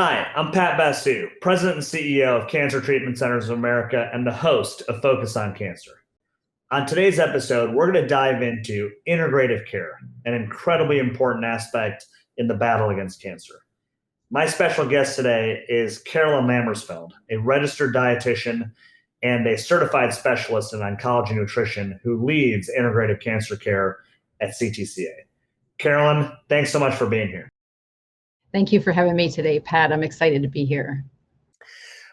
Hi, I'm Pat Basu, President and CEO of Cancer Treatment Centers of America and the host of Focus on Cancer. On today's episode, we're going to dive into integrative care, an incredibly important aspect in the battle against cancer. My special guest today is Carolyn Lammersfeld, a registered dietitian and a certified specialist in oncology nutrition who leads integrative cancer care at CTCA. Carolyn, thanks so much for being here. Thank you for having me today, Pat. I'm excited to be here.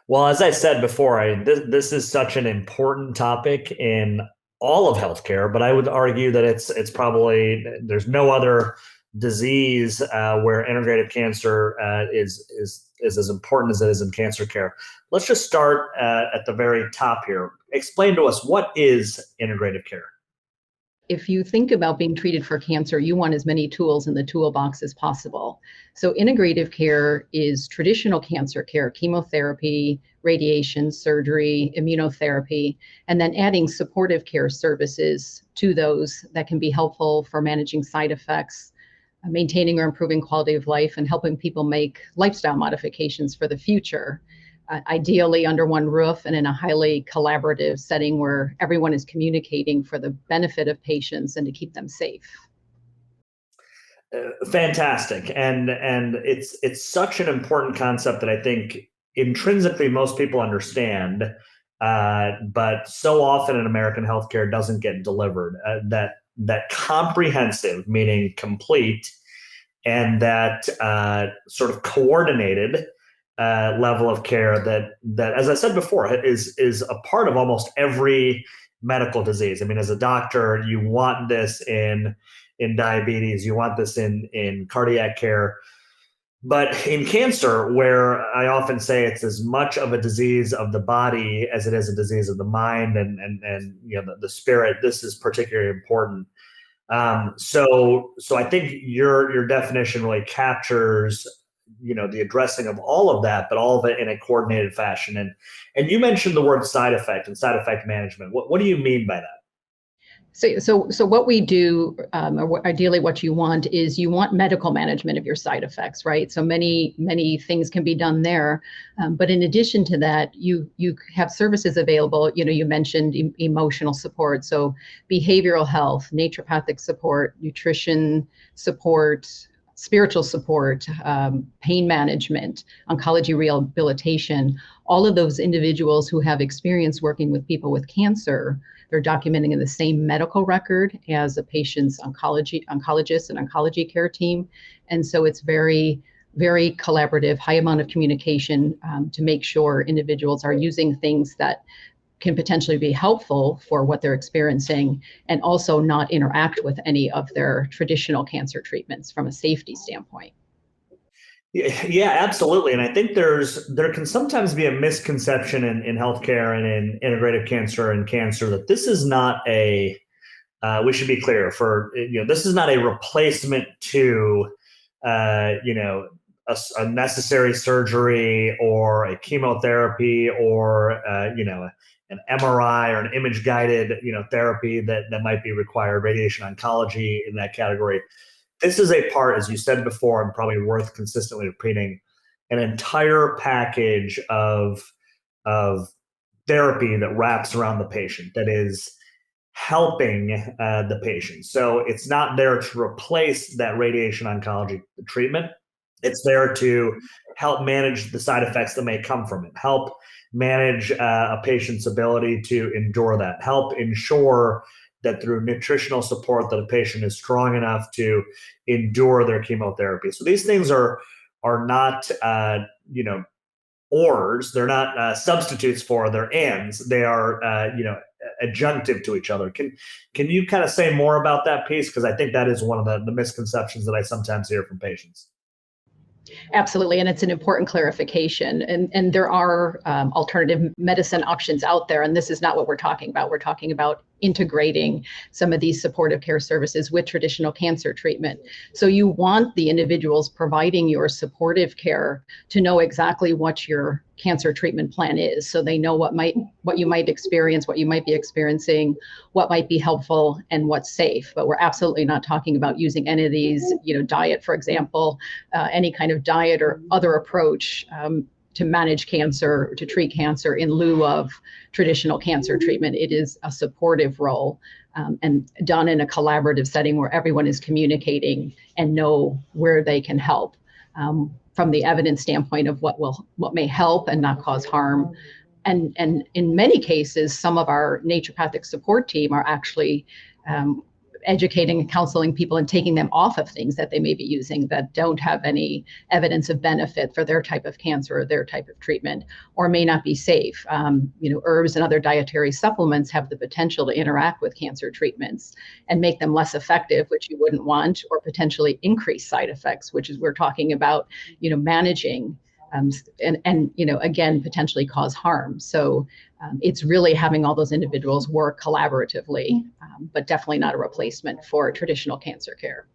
Well, as I said before, this is such an important topic in all of healthcare, but I would argue that it's probably there's no other disease where integrative cancer is as important as it is in cancer care. Let's just start at the very top here. Explain to us, what is integrative care? If you think about being treated for cancer, you want as many tools in the toolbox as possible. So integrative care is traditional cancer care, chemotherapy, radiation, surgery, immunotherapy, and then adding supportive care services to those that can be helpful for managing side effects, maintaining or improving quality of life, and helping people make lifestyle modifications for the future. Ideally under one roof and in a highly collaborative setting where everyone is communicating for the benefit of patients and to keep them safe. Fantastic, and it's such an important concept that I think intrinsically most people understand, but so often in American healthcare doesn't get delivered. That comprehensive, meaning complete, and that sort of coordinated level of care that, as I said before, is a part of almost every medical disease. I mean, as a doctor, you want this in diabetes, you want this in cardiac care, but in cancer, where I often say it's as much of a disease of the body as it is a disease of the mind and the spirit, this is particularly important. So I think your definition really captures the addressing of all of that, but all of it in a coordinated fashion. And you mentioned the word side effect and side effect management. What do you mean by that? So what we do, or ideally what you want is you want medical management of your side effects, right? So many things can be done there. But in addition to that, you have services available. You mentioned emotional support. So behavioral health, naturopathic support, nutrition support, spiritual support, pain management, oncology rehabilitation, all of those individuals who have experience working with people with cancer, they're documenting in the same medical record as a patient's oncologist and oncology care team. And so it's very, very collaborative, high amount of communication to make sure individuals are using things that can potentially be helpful for what they're experiencing and also not interact with any of their traditional cancer treatments from a safety standpoint. Yeah, absolutely. And I think there can sometimes be a misconception in healthcare and in integrative cancer and cancer that this is not we should be clear this is not a replacement to, a necessary surgery or a chemotherapy or, an MRI or an image guided, therapy that might be required, radiation oncology in that category. This is a part, as you said before, and probably worth consistently repeating, an entire package of therapy that wraps around the patient, that is helping the patient. So it's not there to replace that radiation oncology treatment. It's there to help manage the side effects that may come from it, help manage a patient's ability to endure that, help ensure that through nutritional support that a patient is strong enough to endure their chemotherapy. So these things are not ors, they're not substitutes for their ands. They are adjunctive to each other. Can you kind of say more about that piece? Because I think that is one of the misconceptions that I sometimes hear from patients. Absolutely, and it's an important clarification. And there are alternative medicine options out there, and this is not what we're talking about. We're talking about integrating some of these supportive care services with traditional cancer treatment. So you want the individuals providing your supportive care to know exactly what your cancer treatment plan is, so they know what you might experience, what you might be experiencing, what might be helpful, and what's safe. But we're absolutely not talking about using any of these, diet, for example, any kind of diet or other approach to manage cancer, to treat cancer in lieu of traditional cancer treatment. It is a supportive role, and done in a collaborative setting where everyone is communicating and know where they can help, from the evidence standpoint of what may help and not cause harm. And in many cases, some of our naturopathic support team are actually educating and counseling people and taking them off of things that they may be using that don't have any evidence of benefit for their type of cancer or their type of treatment, or may not be safe. Herbs and other dietary supplements have the potential to interact with cancer treatments and make them less effective, which you wouldn't want, or potentially increase side effects, which is we're talking about, managing, and again, potentially cause harm. So it's really having all those individuals work collaboratively, but definitely not a replacement for traditional cancer care.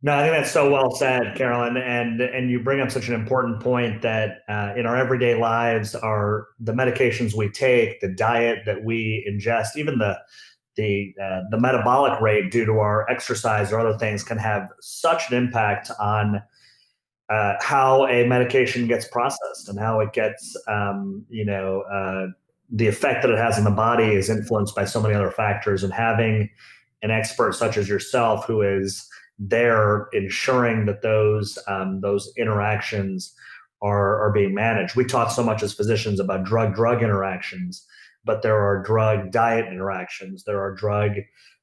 No, I think that's so well said, Carolyn, and you bring up such an important point that in our everyday lives, the medications we take, the diet that we ingest, even the metabolic rate due to our exercise or other things can have such an impact on how a medication gets processed and how it gets, the effect that it has in the body is influenced by so many other factors. And having an expert such as yourself who is there ensuring that those interactions are being managed. We talk so much as physicians about drug-drug interactions, but there are drug-diet interactions. There are drug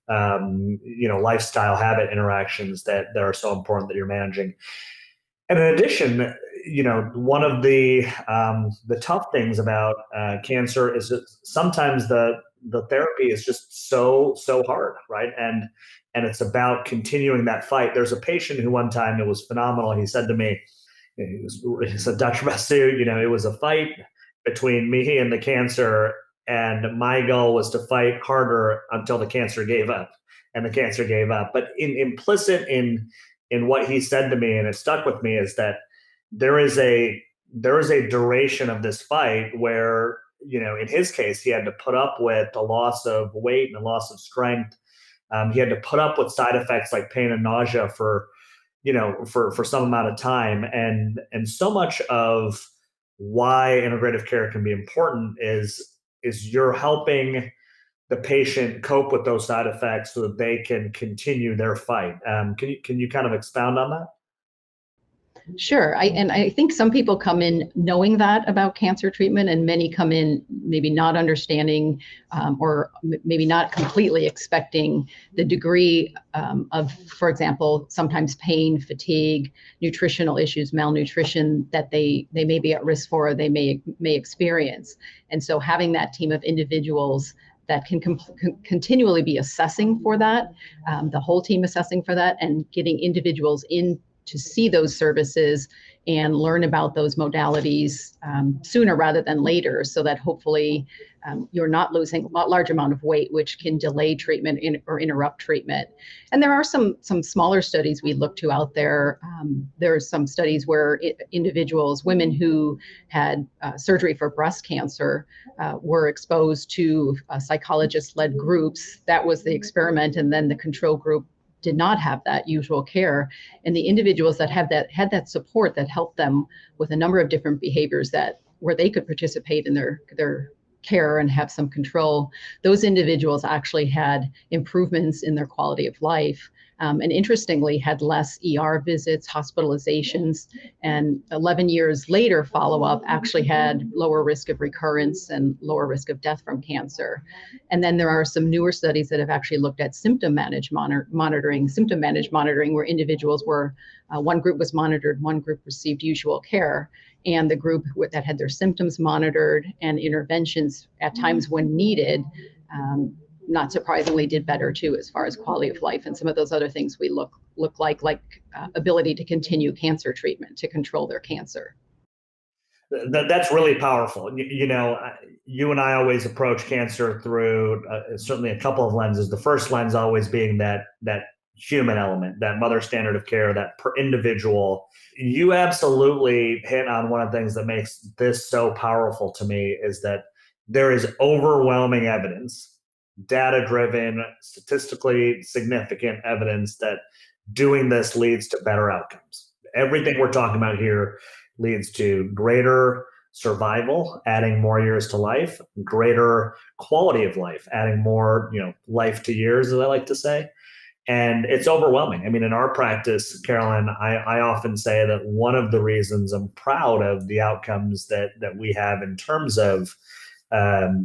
lifestyle habit interactions that are so important that you're managing. And in addition, one of the tough things about cancer is that sometimes the therapy is just so hard, right? And it's about continuing that fight. There's a patient who one time, it was phenomenal. He said to me, he said, Dr. Basu, it was a fight between me and the cancer, and my goal was to fight harder until the cancer gave up, and the cancer gave up. But implicit in what he said to me, and it stuck with me, is that there is a duration of this fight where, in his case, he had to put up with a loss of weight and a loss of strength. He had to put up with side effects like pain and nausea for some amount of time. And so much of why integrative care can be important is you're helping the patient cope with those side effects so that they can continue their fight. Can you kind of expound on that? Sure. I think some people come in knowing that about cancer treatment, and many come in maybe not understanding, or maybe not completely expecting the degree of, for example, sometimes pain, fatigue, nutritional issues, malnutrition that they may be at risk for, or they may experience. And so having that team of individuals that can continually be assessing for that, the whole team assessing for that, and getting individuals in to see those services and learn about those modalities sooner rather than later, so that hopefully you're not losing a large amount of weight, which can delay treatment or interrupt treatment. And there are some smaller studies we look to out there. There are some studies where individuals, women who had surgery for breast cancer, were exposed to psychologist-led groups. That was the experiment, and then the control group did not have that usual care. And the individuals that had that support that helped them with a number of different behaviors where they could participate in their care and have some control, those individuals actually had improvements in their quality of life. And interestingly, had less ER visits, hospitalizations, and 11 years later follow-up actually had lower risk of recurrence and lower risk of death from cancer. And then there are some newer studies that have actually looked at symptom managed monitoring, where individuals were, one group was monitored, one group received usual care, and the group that had their symptoms monitored and interventions at times when needed, not surprisingly, did better too, as far as quality of life and some of those other things we look like ability to continue cancer treatment, to control their cancer. That's really powerful. You and I always approach cancer through certainly a couple of lenses. The first lens always being that human element, that mother standard of care, that per individual. You absolutely hit on one of the things that makes this so powerful to me is that there is overwhelming evidence, data driven, statistically significant evidence that doing this leads to better outcomes. Everything we're talking about here leads to greater survival, adding more years to life, greater quality of life, adding more, life to years, as I like to say. And it's overwhelming. I mean, in our practice, Carolyn, I often say that one of the reasons I'm proud of the outcomes that we have in terms of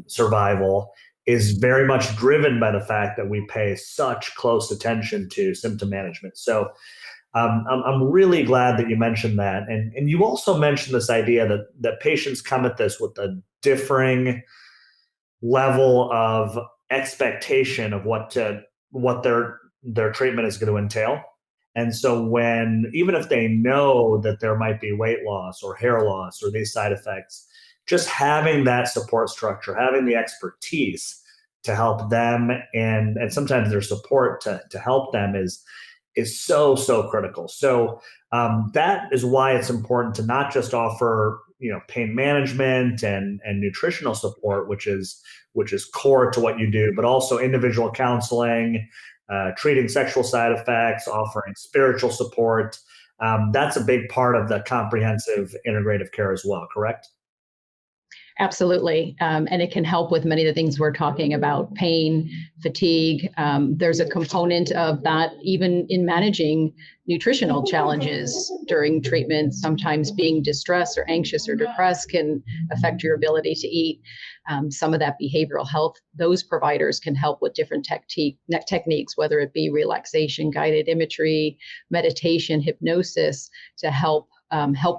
survival is very much driven by the fact that we pay such close attention to symptom management. So I'm really glad that you mentioned that. And you also mentioned this idea that patients come at this with a differing level of expectation of what their treatment is going to entail. And so even if they know that there might be weight loss or hair loss or these side effects, just having that support structure, having the expertise to help them and sometimes their support to help them is so critical. So that is why it's important to not just offer pain management and nutritional support, which is core to what you do, but also individual counseling, treating sexual side effects, offering spiritual support. That's a big part of the comprehensive integrative care as well, correct? Absolutely. And it can help with many of the things we're talking about, pain, fatigue. There's a component of that even in managing nutritional challenges during treatment. Sometimes being distressed or anxious or depressed can affect your ability to eat. Some of that behavioral health, those providers can help with different techniques, whether it be relaxation, guided imagery, meditation, hypnosis, to help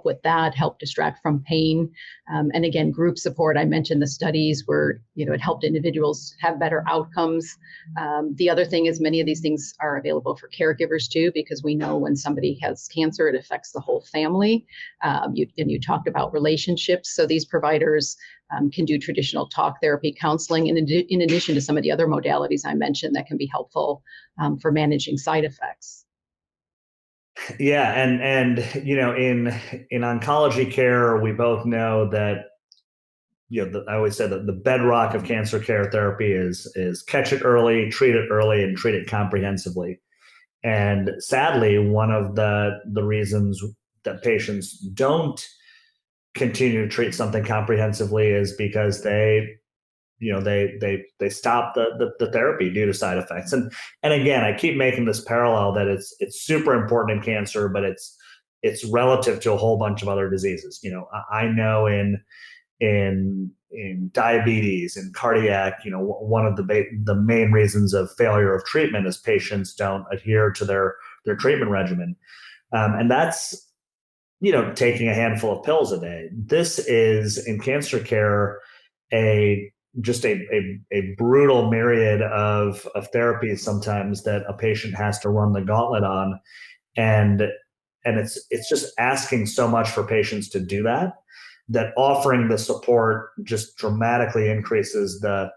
with that, help distract from pain. And again, group support. I mentioned the studies where, it helped individuals have better outcomes. The other thing is many of these things are available for caregivers too, because we know when somebody has cancer, it affects the whole family. You talked about relationships. So these providers can do traditional talk therapy, counseling, in addition to some of the other modalities I mentioned that can be helpful for managing side effects. Yeah, and in oncology care, we both know that I always said that the bedrock of cancer care therapy is catch it early, and treat it comprehensively. And sadly, one of the reasons that patients don't continue to treat something comprehensively is because they stop the therapy due to side effects. And again, I keep making this parallel that it's super important in cancer, but it's relative to a whole bunch of other diseases. I know in diabetes and cardiac, one of the main reasons of failure of treatment is patients don't adhere to their treatment regimen. And that's, taking a handful of pills a day. This is in cancer care, just a brutal myriad of therapies sometimes that a patient has to run the gauntlet on. And it's just asking so much for patients to do that offering the support just dramatically increases the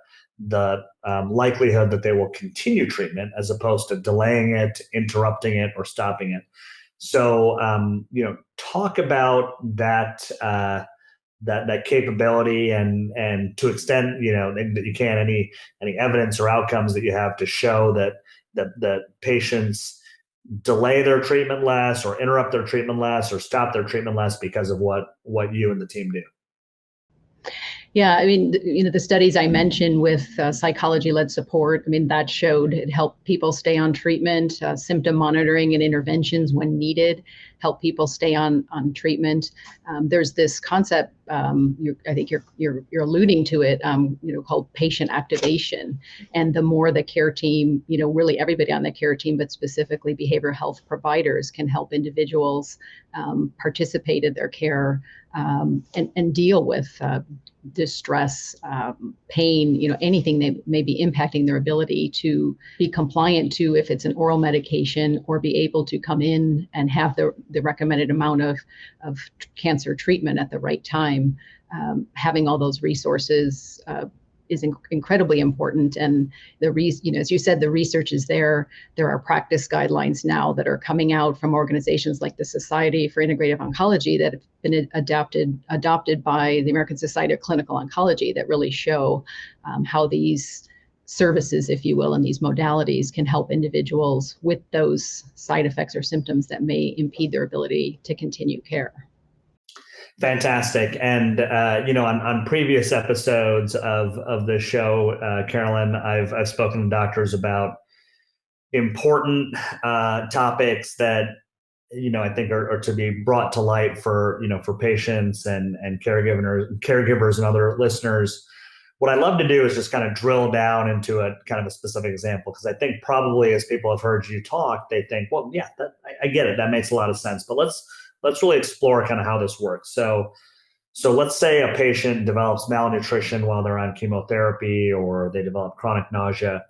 likelihood that they will continue treatment as opposed to delaying it, interrupting it, or stopping it. So, talk about that that capability and to extent that you can, any evidence or outcomes that you have to show that patients delay their treatment less or interrupt their treatment less or stop their treatment less because of what you and the team do. Yeah, I mean, the studies I mentioned with psychology-led support, I mean, that showed it helped people stay on treatment, symptom monitoring and interventions when needed, help people stay on treatment. There's this concept, I think you're alluding to it, called patient activation. And the more the care team, really everybody on the care team, but specifically behavioral health providers, can help individuals participate in their care and deal with distress, pain, anything that may be impacting their ability to be compliant to, if it's an oral medication, or be able to come in and have the recommended amount of cancer treatment at the right time. Having all those resources is incredibly important. And as you said, the research is there. There are practice guidelines now that are coming out from organizations like the Society for Integrative Oncology that have been adopted by the American Society of Clinical Oncology that really show how these services, if you will, and these modalities can help individuals with those side effects or symptoms that may impede their ability to continue care. Fantastic. And on previous episodes of the show, Carolyn, I've spoken to doctors about important topics that I think are to be brought to light for patients and caregivers and other listeners. What I love to do is just kind of drill down into a kind of a specific example, because I think probably as people have heard you talk, they think, well, yeah, I get it. That makes a lot of sense. But let's really explore kind of how this works. So let's say a patient develops malnutrition while they're on chemotherapy, or they develop chronic nausea.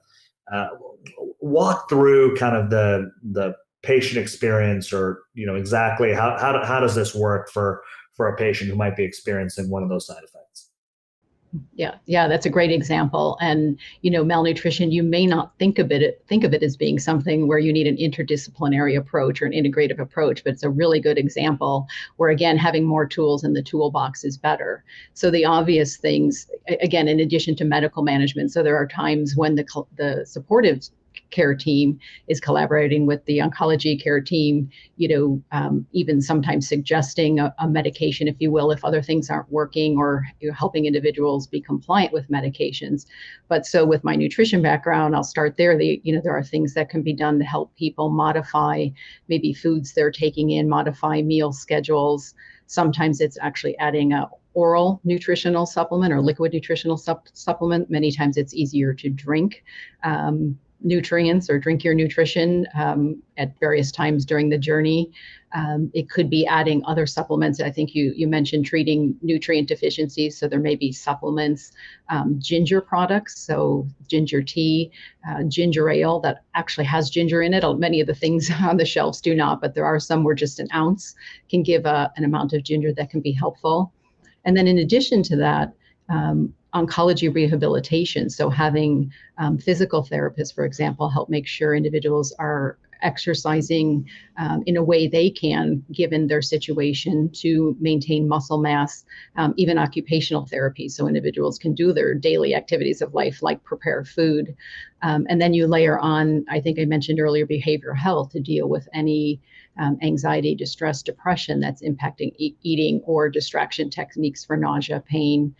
Walk through kind of the patient experience, or exactly how does this work for a patient who might be experiencing one of those side effects? Yeah, that's a great example. And malnutrition, you may not think of it as being something where you need an interdisciplinary approach or an integrative approach, but it's a really good example where, again, having more tools in the toolbox is better. So the obvious things, again, in addition to medical management, so there are times when the supportive care team is collaborating with the oncology care team, even sometimes suggesting a medication, if you will, if other things aren't working, or helping individuals be compliant with medications. But so with my nutrition background, I'll start there. There are things that can be done to help people modify maybe foods they're taking in, modify meal schedules. Sometimes it's actually adding a oral nutritional supplement or liquid nutritional supplement. Many times it's easier to drink nutrients or drink your nutrition at various times during the journey. It could be adding other supplements. I think you mentioned treating nutrient deficiencies. So there may be supplements, ginger products, so ginger tea, ginger ale that actually has ginger in it. Many of the things on the shelves do not, but there are some where just an ounce can give an amount of ginger that can be helpful. And then in addition to that, oncology rehabilitation. So having physical therapists, for example, help make sure individuals are exercising in a way they can, given their situation, to maintain muscle mass, even occupational therapy. So individuals can do their daily activities of life, like prepare food. And then you layer on, I think I mentioned earlier, behavioral health to deal with any anxiety, distress, depression that's impacting eating, or distraction techniques for nausea, pain,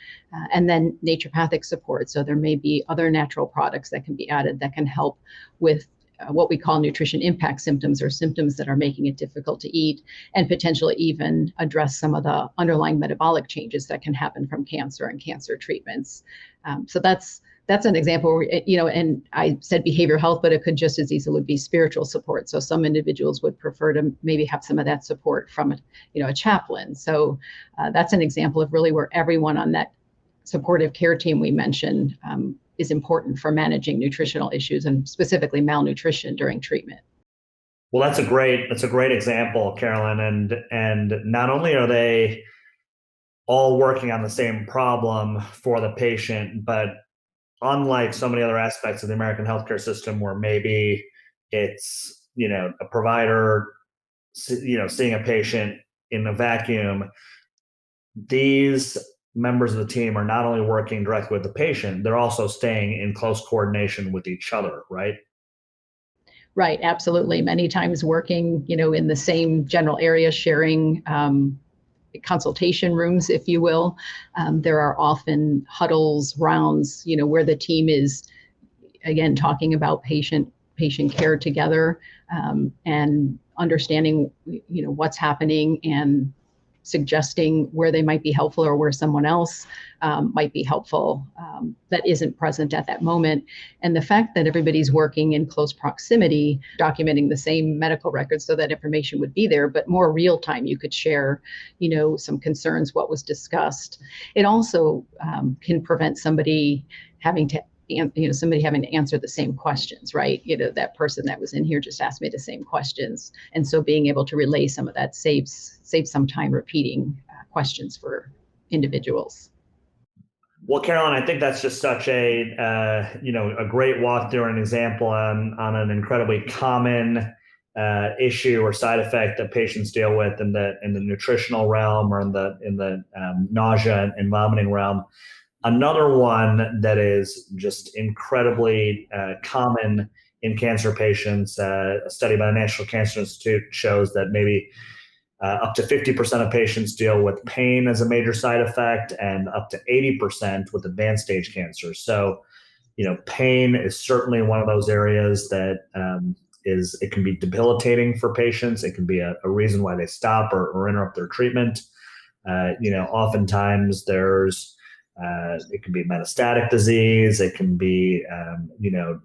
and then naturopathic support. So there may be other natural products that can be added that can help with what we call nutrition impact symptoms, or symptoms that are making it difficult to eat, and potentially even address some of the underlying metabolic changes that can happen from cancer and cancer treatments. So that's an example where, and I said behavioral health, but it could just as easily be spiritual support. So some individuals would prefer to maybe have some of that support from a chaplain. So that's an example of really where everyone on that supportive care team we mentioned is important for managing nutritional issues, and specifically malnutrition during treatment. Well, that's a great example, Carolyn. And not only are they all working on the same problem for the patient, but unlike so many other aspects of the American healthcare system, where maybe it's a provider seeing a patient in a vacuum, these members of the team are not only working directly with the patient, they're also staying in close coordination with each other, right? Right, absolutely. Many times working, in the same general area, sharing consultation rooms, if you will. There are often huddles, rounds, where the team is, again, talking about patient care together, and understanding, what's happening, and suggesting where they might be helpful, or where someone else might be helpful that isn't present at that moment. And the fact that everybody's working in close proximity, documenting the same medical records so that information would be there, but more real time, you could share, some concerns, what was discussed. It also can prevent somebody having to somebody having to answer the same questions, right? That person that was in here just asked me the same questions, and so being able to relay some of that saves some time repeating questions for individuals. Well, Carolyn, I think that's just such a great walkthrough and an example on an incredibly common issue or side effect that patients deal with in the nutritional realm or in the nausea and vomiting realm. Another one that is just incredibly common in cancer patients, a study by the National Cancer Institute shows that maybe up to 50% of patients deal with pain as a major side effect, and up to 80% with advanced stage cancer. So, pain is certainly one of those areas that it can be debilitating for patients. It can be a reason why they stop or interrupt their treatment. Oftentimes it can be metastatic disease. It can be,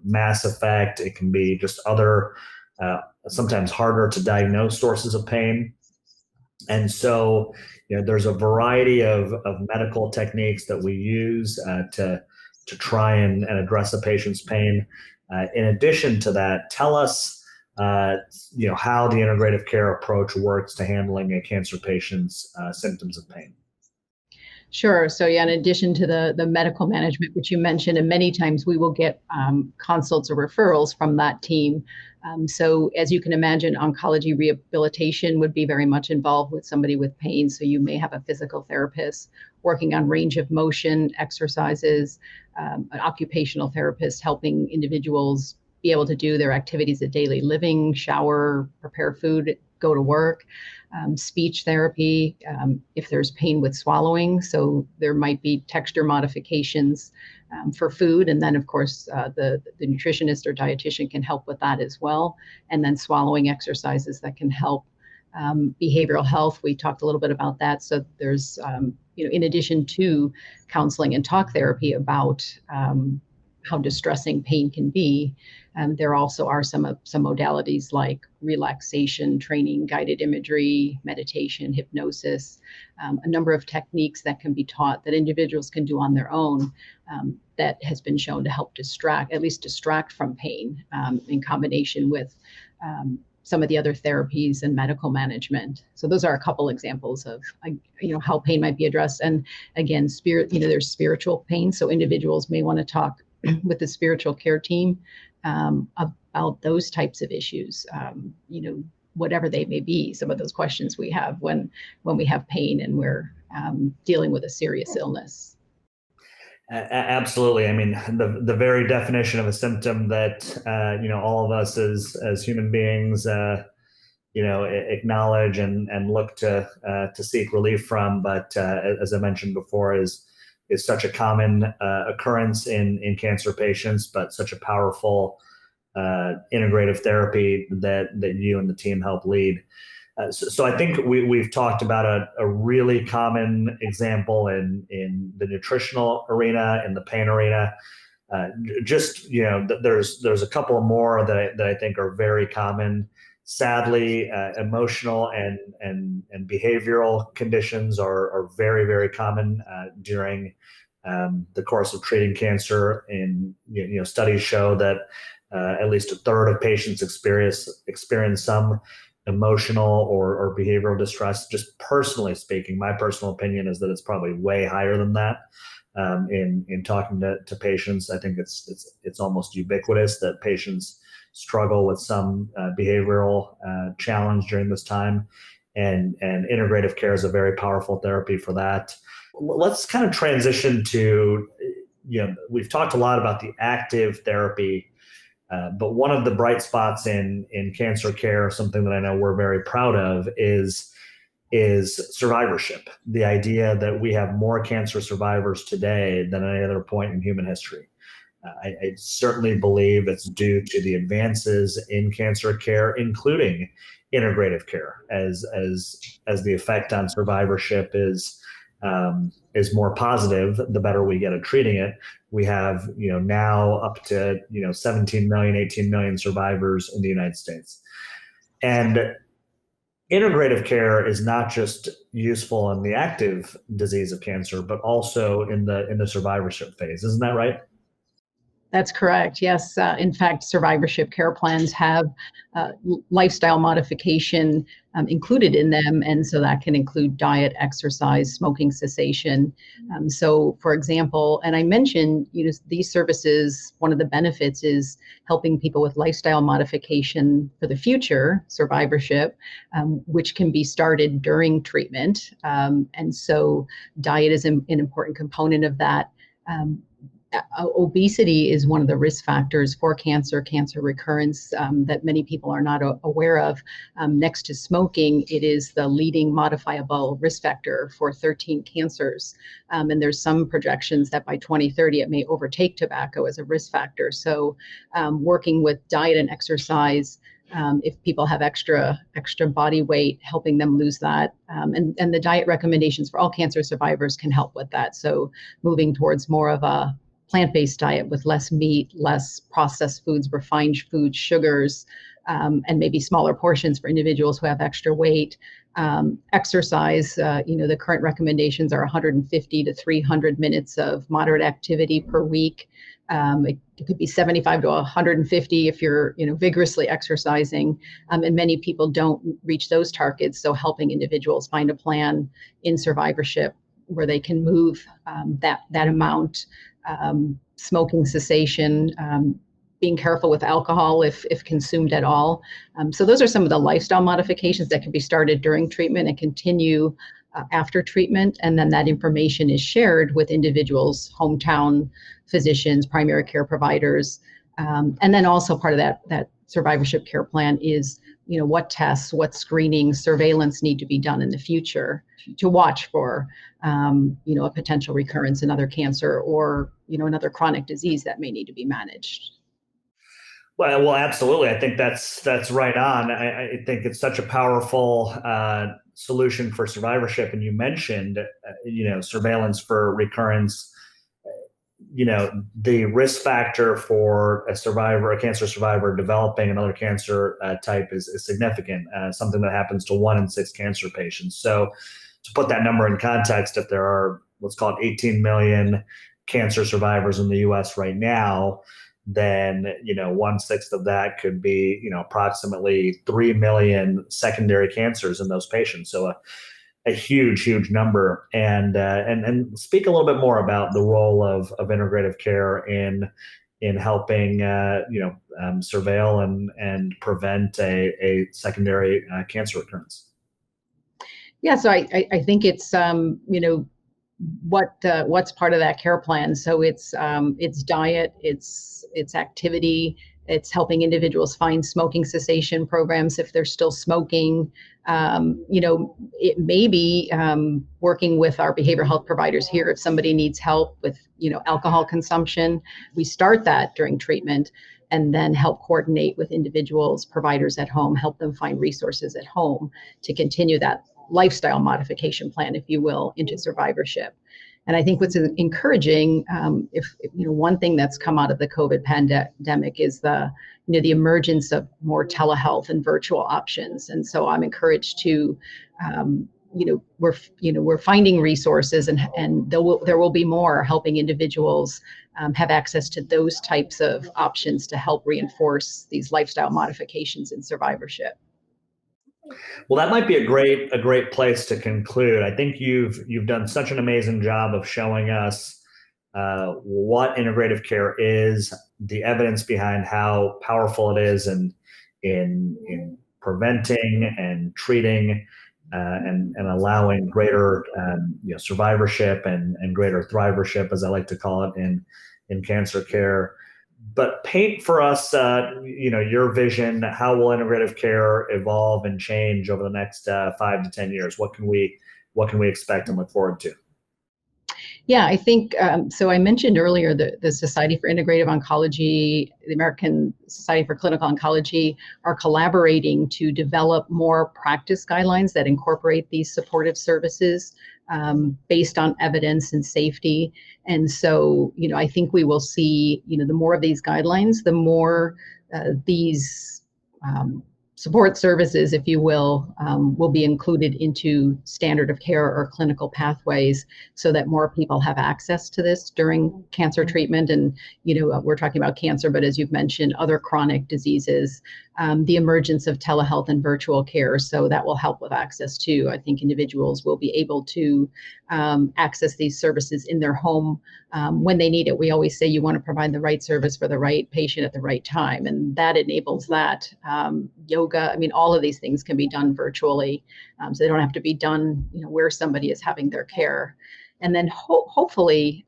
mass effect. It can be just other, sometimes harder to diagnose sources of pain. And so, there's a variety of medical techniques that we use to try and address a patient's pain. In addition to that, tell us, how the integrative care approach works to handling a cancer patient's symptoms of pain. Sure. So yeah, in addition to the medical management, which you mentioned, and many times we will get consults or referrals from that team. So as you can imagine, oncology rehabilitation would be very much involved with somebody with pain. So you may have a physical therapist working on range of motion exercises, an occupational therapist helping individuals be able to do their activities of daily living, shower, prepare food, go to work. Speech therapy, if there's pain with swallowing. So there might be texture modifications for food. And then, of course, the nutritionist or dietitian can help with that as well. And then swallowing exercises that can help. Behavioral health, we talked a little bit about that. So there's, in addition to counseling and talk therapy about how distressing pain can be. There also are some modalities like relaxation training, guided imagery, meditation, hypnosis, a number of techniques that can be taught that individuals can do on their own that has been shown to help distract from pain in combination with some of the other therapies and medical management. So those are a couple examples of how pain might be addressed. And again, there's spiritual pain. So individuals may want to talk with the spiritual care team about those types of issues, whatever they may be. Some of those questions we have when we have pain and we're dealing with a serious illness. Absolutely. I mean, the very definition of a symptom that all of us as human beings acknowledge and look to seek relief from, but as I mentioned before, is such a common occurrence in cancer patients, but such a powerful integrative therapy that you and the team help lead. So I think we've talked about a really common example in the nutritional arena, in the pain arena. There's a couple more that I think are very common. Sadly, emotional and behavioral conditions are very, very common during the course of treating cancer. And studies show that at least a third of patients experience some emotional or behavioral distress. Just personally speaking, my personal opinion is that it's probably way higher than that. In talking to patients, I think it's almost ubiquitous that patients struggle with some behavioral challenge during this time, and integrative care is a very powerful therapy for that. Let's kind of transition to, we've talked a lot about the active therapy, but one of the bright spots in cancer care, something that I know we're very proud of, is survivorship. The idea that we have more cancer survivors today than any other point in human history. I certainly believe it's due to the advances in cancer care, including integrative care, as the effect on survivorship is more positive, the better we get at treating it. We have now up to 17 million, 18 million survivors in the United States. And integrative care is not just useful in the active disease of cancer, but also in the survivorship phase. Isn't that right? That's correct. Yes. In fact, survivorship care plans have lifestyle modification included in them. And so that can include diet, exercise, smoking cessation. So, for example, and I mentioned, these services, one of the benefits is helping people with lifestyle modification for the future, survivorship, which can be started during treatment. And so diet is an important component of that. Um, Obesity is one of the risk factors for cancer recurrence that many people are not aware of. Next to smoking, it is the leading modifiable risk factor for 13 cancers. And there's some projections that by 2030, it may overtake tobacco as a risk factor. So working with diet and exercise, if people have extra body weight, helping them lose that. And the diet recommendations for all cancer survivors can help with that. So moving towards more of a plant-based diet with less meat, less processed foods, refined foods, sugars, and maybe smaller portions for individuals who have extra weight. Exercise, the current recommendations are 150 to 300 minutes of moderate activity per week. It could be 75 to 150 if you're, vigorously exercising. And many people don't reach those targets. So helping individuals find a plan in survivorship where they can move that amount. Smoking cessation, being careful with alcohol if consumed at all. So those are some of the lifestyle modifications that can be started during treatment and continue after treatment. And then that information is shared with individuals, hometown physicians, primary care providers. And then also part of that survivorship care plan is, what tests, what screening, surveillance need to be done in the future to watch for, a potential recurrence, another cancer, or, another chronic disease that may need to be managed. Well, absolutely. I think that's right on. I think it's such a powerful solution for survivorship. And you mentioned, surveillance for recurrence. The risk factor for a cancer survivor developing another cancer type is significant, something that happens to 1 in 6 cancer patients. So to put that number in context, if there are, let's call it 18 million cancer survivors in the US right now, then, 1/6 of that could be, approximately 3 million secondary cancers in those patients. So a huge number. And speak a little bit more about the role of integrative care in helping surveil and prevent a secondary cancer recurrence. Yeah, so I think it's what's part of that care plan. So it's diet, it's activity, it's helping individuals find smoking cessation programs if they're still smoking. It may be working with our behavioral health providers here if somebody needs help with alcohol consumption. We start that during treatment and then help coordinate with individuals, providers at home, help them find resources at home to continue that lifestyle modification plan, if you will, into survivorship. And I think what's encouraging, if one thing that's come out of the COVID pandemic is the emergence of more telehealth and virtual options. And so I'm encouraged to, we're finding resources, and there will be more helping individuals have access to those types of options to help reinforce these lifestyle modifications in survivorship. Well, that might be a great place to conclude. I think you've done such an amazing job of showing us what integrative care is, the evidence behind how powerful it is in preventing and treating and allowing greater survivorship and greater thrivership, as I like to call it, in cancer care. But paint for us, your vision. How will integrative care evolve and change over the next 5 to 10 years? What can we expect and look forward to? Yeah, I think so. I mentioned earlier the Society for Integrative Oncology, the American Society for Clinical Oncology are collaborating to develop more practice guidelines that incorporate these supportive services based on evidence and safety. And so, I think we will see, the more of these guidelines, the more these support services, if you will be included into standard of care or clinical pathways so that more people have access to this during cancer treatment. And, we're talking about cancer, but as you've mentioned, other chronic diseases, the emergence of telehealth and virtual care. So that will help with access too. I think individuals will be able to access these services in their home when they need it. We always say you want to provide the right service for the right patient at the right time, and that enables that. Yoga, all of these things can be done virtually, so they don't have to be done, where somebody is having their care. And then hopefully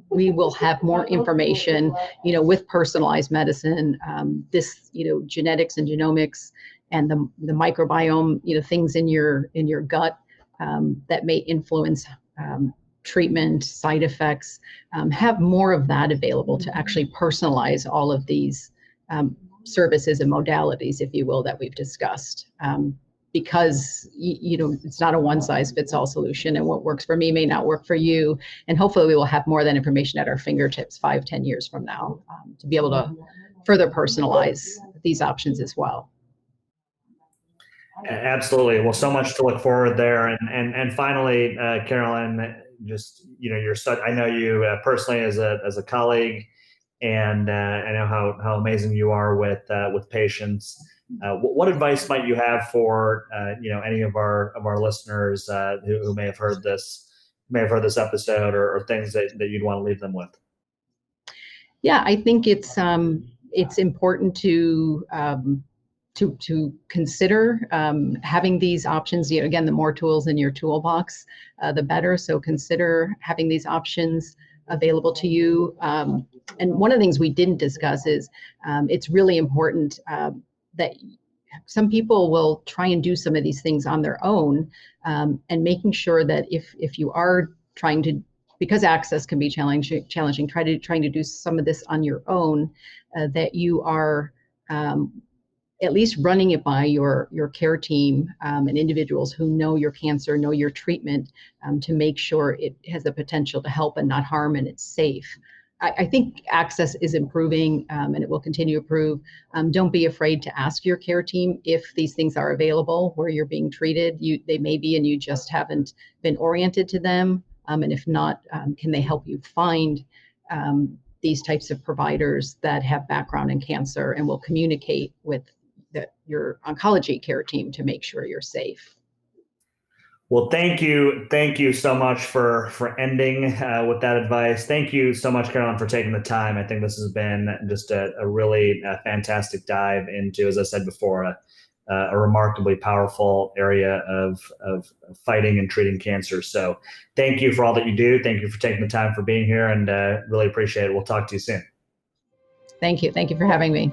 we will have more information, with personalized medicine, this, genetics and genomics and the microbiome, things in your gut that may influence treatment, side effects, have more of that available to actually personalize all of these services and modalities, if you will, that we've discussed. Because it's not a one-size-fits-all solution, and what works for me may not work for you. And hopefully we will have more of that information at our fingertips 5-10 years from now, to be able to further personalize these options as well. Absolutely. Well, so much to look forward there. And finally, Carolyn, just, I know you personally as a colleague, and I know how amazing you are with patients. What advice might you have for any of our listeners who may have heard this episode, or things that you'd want to leave them with? Yeah, I think it's important to consider having these options. Again, the more tools in your toolbox, the better. So consider having these options available to you. And one of the things we didn't discuss is it's really important that some people will try and do some of these things on their own, and making sure that if you are trying to, because access can be challenging, trying to do some of this on your own, that you are at least running it by your care team and individuals who know your cancer, know your treatment, to make sure it has the potential to help and not harm, and it's safe. I think access is improving, and it will continue to improve. Don't be afraid to ask your care team if these things are available where you're being treated. They may be, and you just haven't been oriented to them. And if not, can they help you find these types of providers that have background in cancer and will communicate with your oncology care team to make sure you're safe. Well, thank you so much for ending with that advice. Thank you so much, Carolyn, for taking the time. I think this has been just a really fantastic dive into, as I said before, a remarkably powerful area of fighting and treating cancer. So thank you for all that you do. Thank you for taking the time, for being here, and really appreciate it. We'll talk to you soon. Thank you. Thank you for having me.